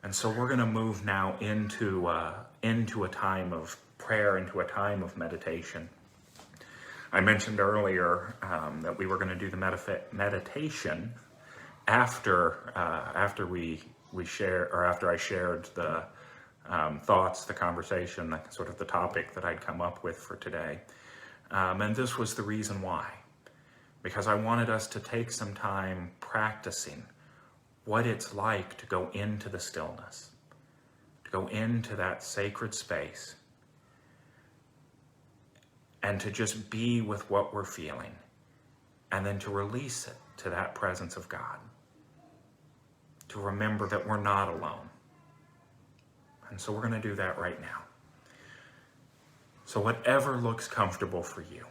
And so we're going to move now into a time of prayer, into a time of meditation. I mentioned earlier that we were going to do the meditation after I shared the thoughts, the conversation, sort of the topic that I'd come up with for today. And this was the reason why. Because I wanted us to take some time practicing what it's like to go into the stillness, to go into that sacred space, and to just be with what we're feeling, and then to release it to that presence of God, to remember that we're not alone. And so we're going to do that right now. So whatever looks comfortable for you,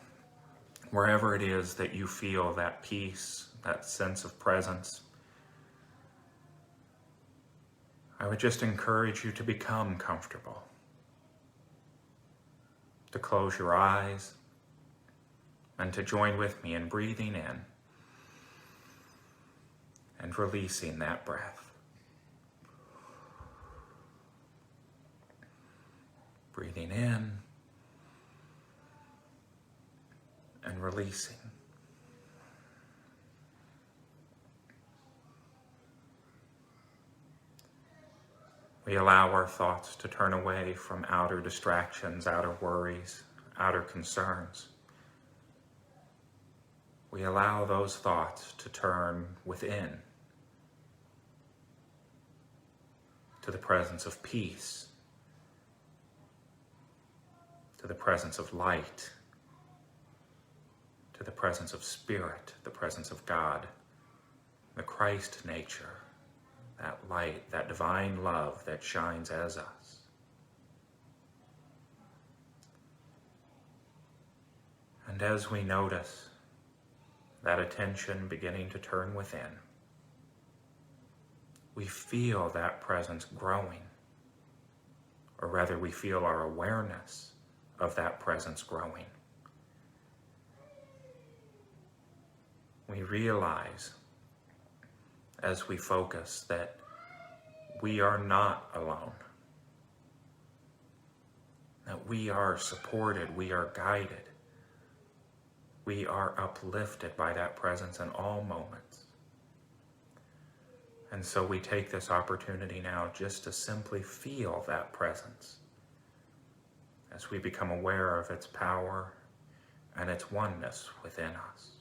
wherever it is that you feel that peace, that sense of presence, I would just encourage you to become comfortable, to close your eyes, and to join with me in breathing in and releasing that breath. Breathing in and releasing. We allow our thoughts to turn away from outer distractions, outer worries, outer concerns. We allow those thoughts to turn within, to the presence of peace, to the presence of light, to the presence of Spirit, the presence of God, the Christ nature, that light, that divine love that shines as us. And as we notice that attention beginning to turn within, we feel that presence growing, or rather we feel our awareness of that presence growing. We realize as we focus that we are not alone, that we are supported, we are guided, we are uplifted by that presence in all moments. And so we take this opportunity now just to simply feel that presence as we become aware of its power and its oneness within us.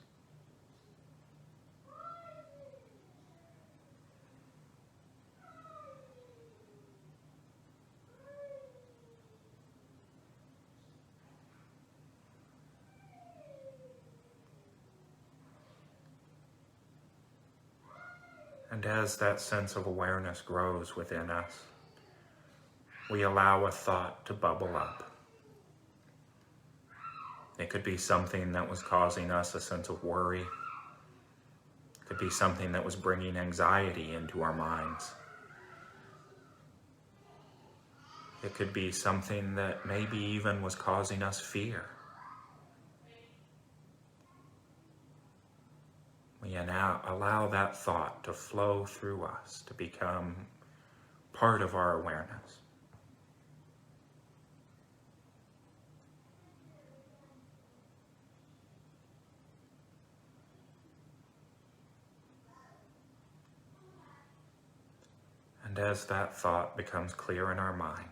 And as that sense of awareness grows within us, we allow a thought to bubble up. It could be something that was causing us a sense of worry. It could be something that was bringing anxiety into our minds. It could be something that maybe even was causing us fear. We now allow that thought to flow through us, to become part of our awareness. And as that thought becomes clear in our mind,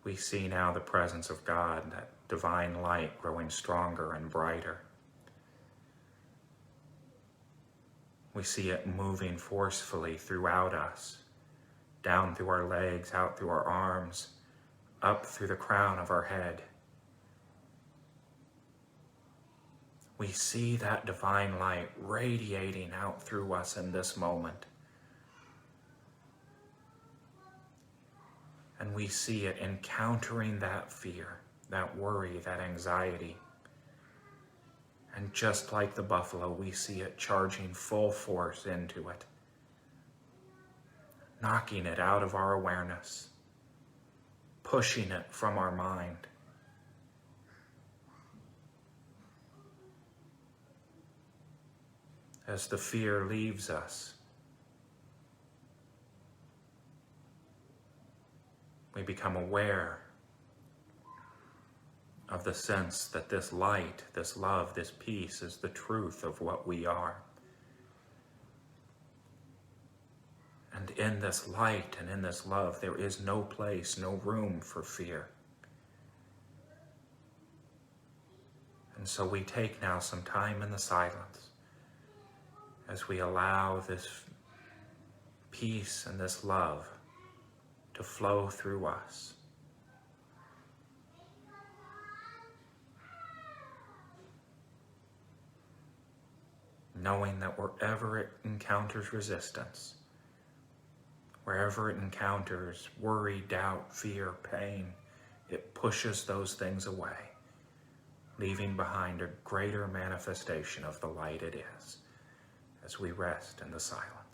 we see now the presence of God, that divine light growing stronger and brighter. We see it moving forcefully throughout us, down through our legs, out through our arms, up through the crown of our head. We see that divine light radiating out through us in this moment. And we see it encountering that fear, that worry, that anxiety. And just like the buffalo, we see it charging full force into it, knocking it out of our awareness, pushing it from our mind. As the fear leaves us, We become aware of the sense that this light, this love, this peace is the truth of what we are. And in this light and in this love, there is no place, no room for fear. And so we take now some time in the silence as we allow this peace and this love to flow through us. Knowing that wherever it encounters resistance, wherever it encounters worry, doubt, fear, pain, it pushes those things away, leaving behind a greater manifestation of the light it is, as we rest in the silence.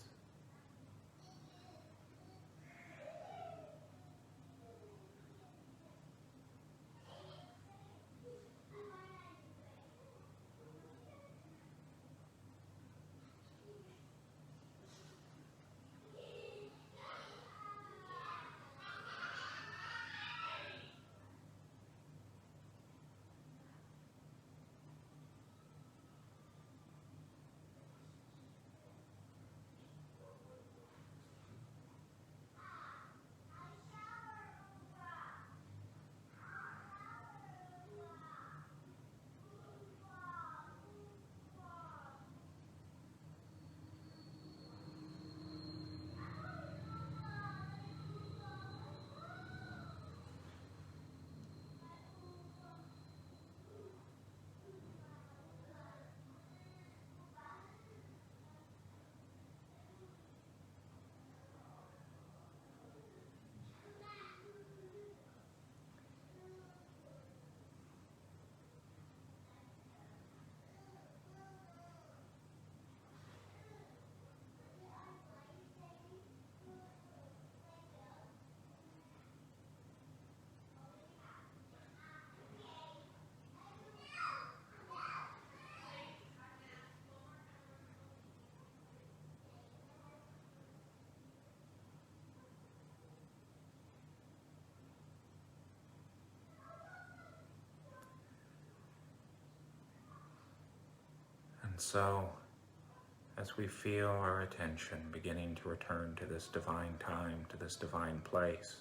And so, as we feel our attention beginning to return to this divine time, to this divine place,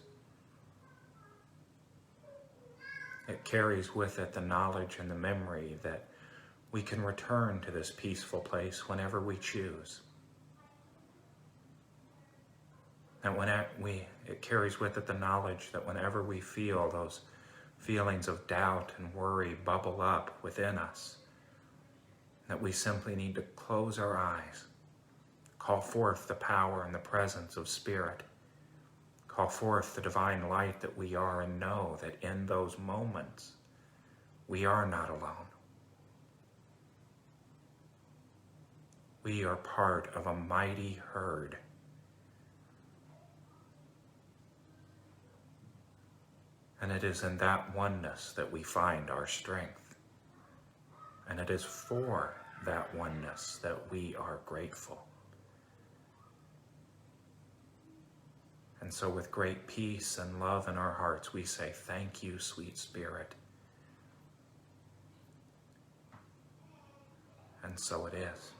it carries with it the knowledge and the memory that we can return to this peaceful place whenever we choose. And it carries with it the knowledge that whenever we feel those feelings of doubt and worry bubble up within us, that we simply need to close our eyes, call forth the power and the presence of Spirit, call forth the divine light that we are, and know that in those moments, we are not alone. We are part of a mighty herd. And it is in that oneness that we find our strength. And it is for that oneness that we are grateful. And so with great peace and love in our hearts, we say, thank you, sweet Spirit. And so it is.